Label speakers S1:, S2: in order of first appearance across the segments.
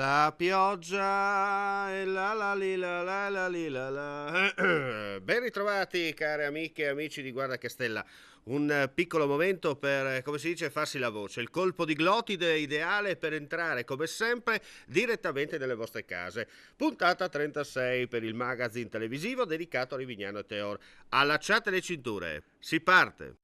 S1: La pioggia e la li la. Ben ritrovati cari amiche e amici di Guarda che Stella. Un piccolo momento per, come si dice, farsi la voce. Il colpo di glottide ideale per entrare, come sempre, direttamente nelle vostre case. Puntata 36 per il magazine televisivo dedicato a Rivignano e Teor. Allacciate le cinture. Si parte!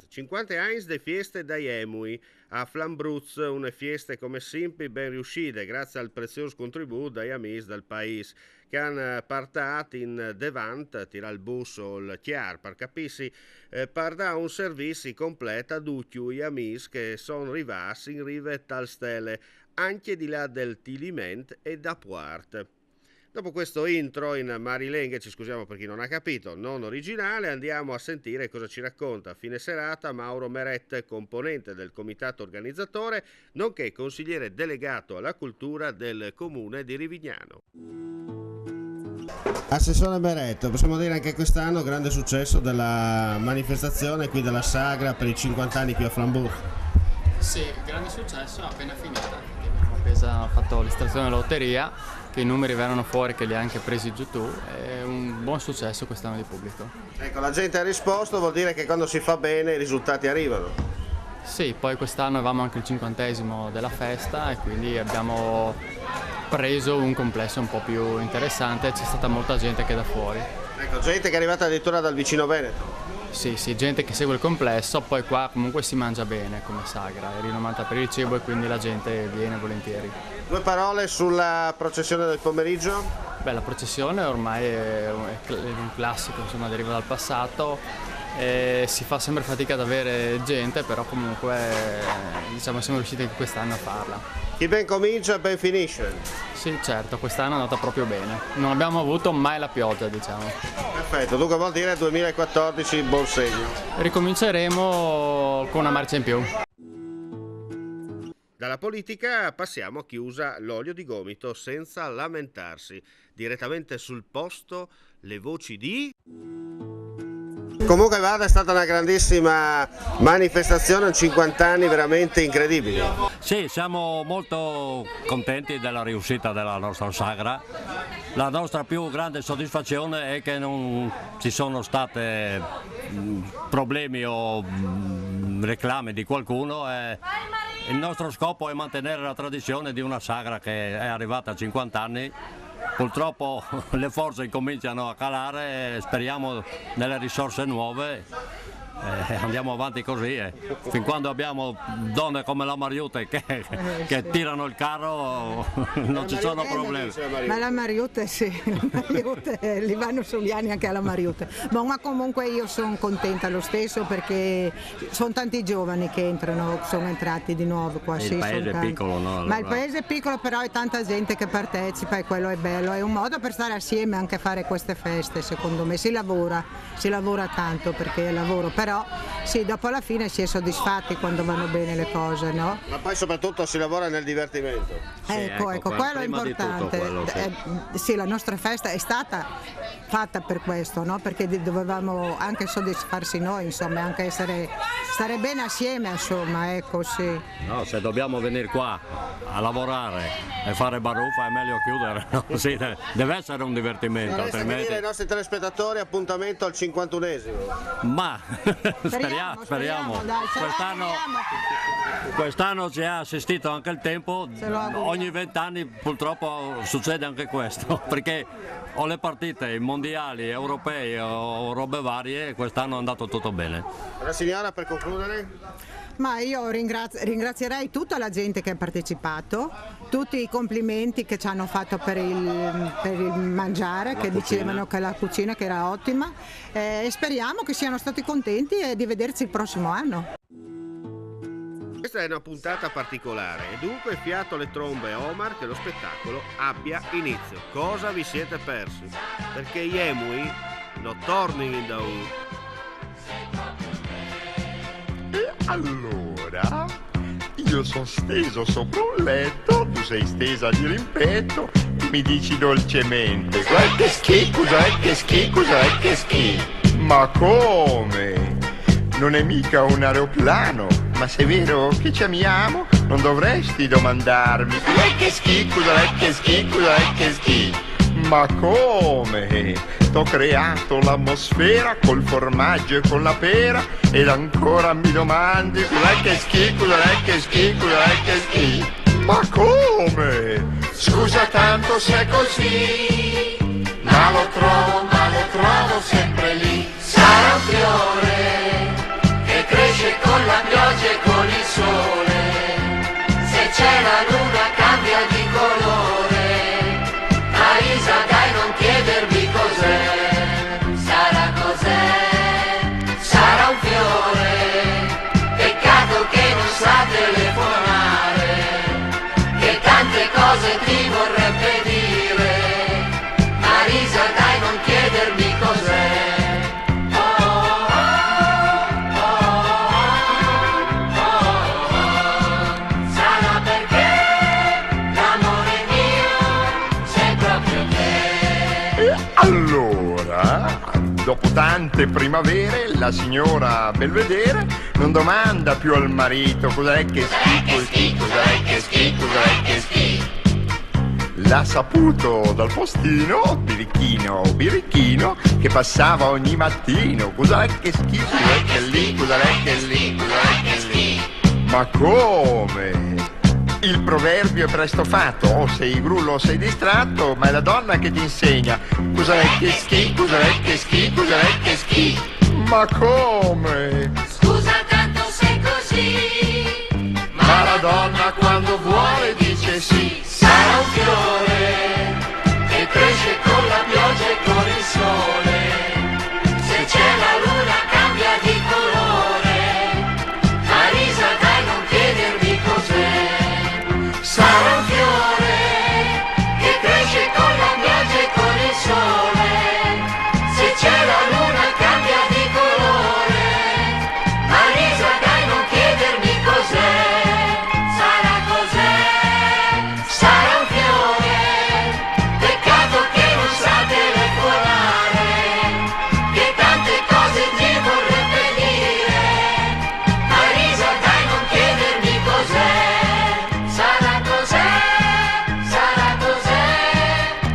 S1: 50 anni de fieste dai Emui a Flambruz, une fieste come sempre ben riuscite grazie al prezioso contributo dai amici del paese che hanno portato in Devant, tira il bus o il chiar per capirsi, per dare un servizio completo a tutti gli amici che sono arrivati in rive tal stelle, anche di là del Tiliment e da Puart. Dopo questo intro in marilenghe, ci scusiamo per chi non ha capito, non originale, andiamo a sentire cosa ci racconta a fine serata Mauro Meret, componente del comitato organizzatore, nonché consigliere delegato alla cultura del comune di Rivignano. Assessore Meret, possiamo dire anche quest'anno grande successo della manifestazione qui della Sagra per i 50 anni qui a Flambourg.
S2: Sì, grande successo, appena finita. Abbiamo fatto l'estrazione della lotteria, che i numeri verranno fuori, che li ha anche presi giù tu, è un buon successo quest'anno di pubblico.
S1: Ecco, la gente ha risposto, vuol dire che quando si fa bene i risultati arrivano.
S2: Sì, poi quest'anno avevamo anche il 50° della festa e quindi abbiamo preso un complesso un po' più interessante, c'è stata molta gente che è da fuori.
S1: Ecco, gente che è arrivata addirittura dal vicino Veneto.
S2: Sì, gente che segue il complesso, poi qua comunque si mangia bene come Sagra, è rinomata per il cibo e quindi la gente viene volentieri.
S1: Due parole sulla processione del pomeriggio?
S2: Beh, la processione ormai è un classico, insomma, deriva dal passato, si fa sempre fatica ad avere gente, però comunque diciamo siamo riusciti anche quest'anno a farla.
S1: Chi ben comincia ben finisce.
S2: Sì, certo, quest'anno è andata proprio bene. Non abbiamo avuto mai la pioggia, diciamo.
S1: Perfetto, dunque vuol dire 2014 buon segno.
S2: Ricominceremo con una marcia in più.
S1: Dalla politica passiamo a chi usa l'olio di gomito senza lamentarsi. Direttamente sul posto le voci di... Comunque guarda, è stata una grandissima manifestazione, 50 anni veramente incredibili.
S3: Sì, siamo molto contenti della riuscita della nostra Sagra. La nostra più grande soddisfazione è che non ci sono state problemi o reclami di qualcuno. Il nostro scopo è mantenere la tradizione di una Sagra che è arrivata a 50 anni. Purtroppo le forze incominciano a calare, speriamo nelle risorse nuove. Andiamo avanti così, fin quando abbiamo donne come la Mariutte che tirano il carro non ci sono problemi.
S4: Ma la Mariutte sì, la Mariutte, li vanno sugli anni anche alla Mariutte. Ma comunque io sono contenta lo stesso perché sono tanti giovani che sono entrati di nuovo qua.
S3: Il paese è piccolo, no?
S4: Ma il paese è piccolo, però è tanta gente che partecipa e quello è bello, è un modo per stare assieme anche a fare queste feste, secondo me. Si lavora tanto perché è lavoro, però sì, dopo alla fine si è soddisfatti quando vanno bene le cose, no?
S1: Ma poi soprattutto si lavora nel divertimento.
S4: Ecco, quello è importante. Sì, la nostra festa è stata fatta per questo, no? Perché dovevamo anche soddisfarsi noi, insomma, anche stare bene assieme, insomma, ecco, sì.
S3: No, se dobbiamo venire qua a lavorare e fare baruffa è meglio chiudere, no? Sì, deve essere un divertimento, altrimenti...
S1: dire ai nostri telespettatori appuntamento al 51esimo.
S3: Ma speriamo.
S4: Dai,
S3: quest'anno ci ha assistito anche il tempo, ogni 20 anni purtroppo succede anche questo, perché o le partite, i mondiali, europei o robe varie, quest'anno è andato tutto bene.
S1: La signora, per concludere?
S4: Ma io ringrazierei tutta la gente che ha partecipato, tutti i complimenti che ci hanno fatto per il mangiare, che dicevano che la cucina che era ottima, e speriamo che siano stati contenti e di vederci il prossimo anno.
S1: Questa è una puntata particolare e dunque fiato alle trombe Omar che lo spettacolo abbia inizio. Cosa vi siete persi? Perché gli Emui non tornano in da
S5: Allora, io sono steso sopra un letto, tu sei stesa di rimpetto, mi dici dolcemente, qualche schifo, ma come? Non è mica un aeroplano, Ma se è vero che ci amiamo, non dovresti domandarmi cos'è che schi, cos'è che schi, cos'è che schi. Ma come? T'ho creato l'atmosfera col formaggio e con la pera ed ancora mi domandi cos'è che schi, cos'è che schi, cos'è che schi. Ma come? Scusa tanto se è così, ma lo trovo sempre lì. Sarà un fiore che cresce con la pioggia e con il sole. Se c'è la luna cambia di colore. Marisa, dai, non chiedermi cos'è. Sarà cos'è? Sarà un fiore. Peccato che non sa telefonare, che tante cose ti vorrebbe dire. Marisa, dai, non chiedermi cos'è. Sarà perché l'amore mio sei proprio te. E allora, dopo tante primavere, la signora Belvedere non domanda più al marito cos'è che schi, cos'è che schi, cos'è che schi. L'ha saputo dal postino, birichino, che passava ogni mattino. Cos'è che schi, cos'è che lì, cos'è che lì, cos'è che lì. Ma come? Il proverbio è presto fatto, o sei grullo o sei distratto, ma è la donna che ti insegna cos'è che schi, cos'è che schi, cos'è che schi. Ma come? Scusa tanto sei così, ma la donna quando vuole dice sì. Sarà un fiore che cresce con la pioggia e con il sole. Se c'è la luna cambia di colore. Marisa, dai, non chiedermi cos'è. Sarà un fiore che cresce con la pioggia e con il sole. Se c'è la luna cambia di colore. Marisa, dai, non chiedermi cos'è. Sarà cos'è? Sarà un fiore. Peccato che non sa telefonare, che tante cose ti vorrebbe dire. Marisa, dai, non chiedermi cos'è. Sarà cos'è? Sarà cos'è?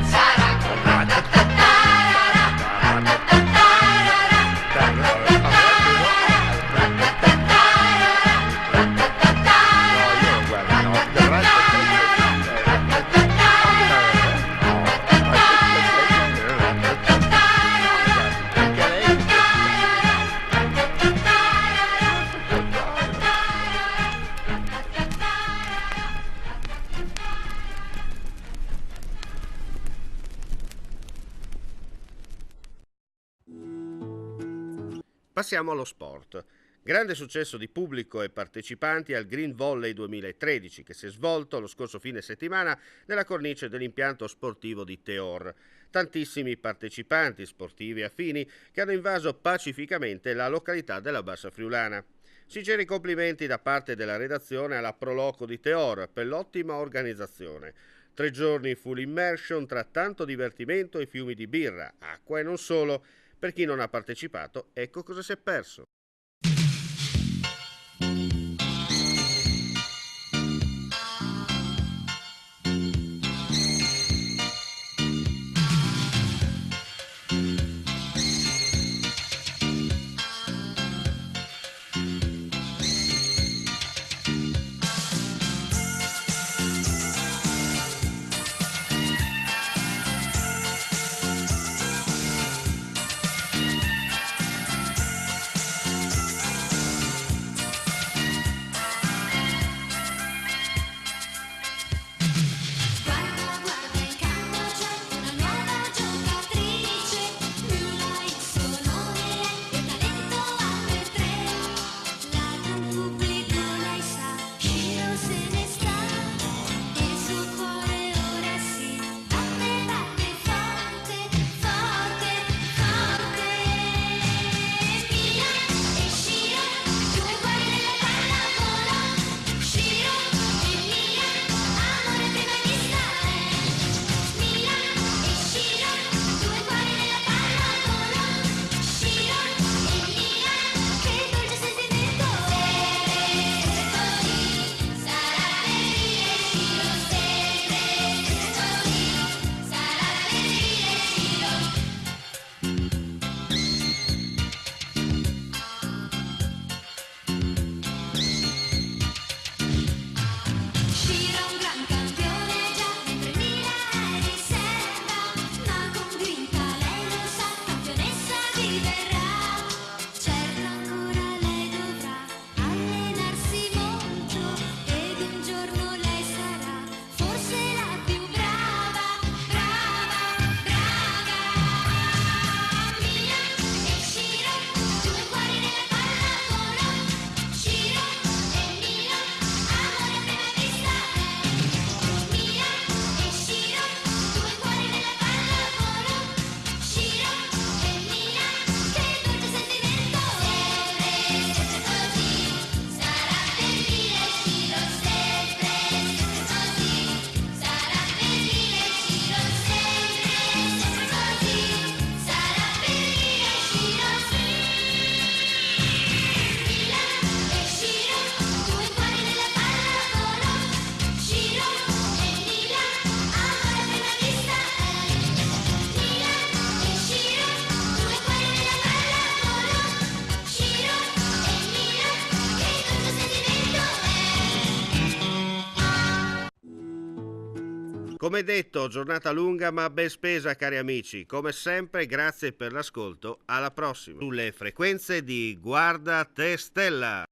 S5: Sarà
S1: Passiamo allo sport. Grande successo di pubblico e partecipanti al Green Volley 2013 che si è svolto lo scorso fine settimana nella cornice dell'impianto sportivo di Teor. Tantissimi partecipanti sportivi affini che hanno invaso pacificamente la località della Bassa Friulana. Sinceri complimenti da parte della redazione alla Proloco di Teor per l'ottima organizzazione. 3 giorni full immersion tra tanto divertimento e fiumi di birra, acqua e non solo. Per chi non ha partecipato, ecco cosa si è perso. Come detto, giornata lunga ma ben spesa, cari amici. Come sempre, grazie per l'ascolto. Alla prossima. Sulle frequenze di Guarda Te Stella.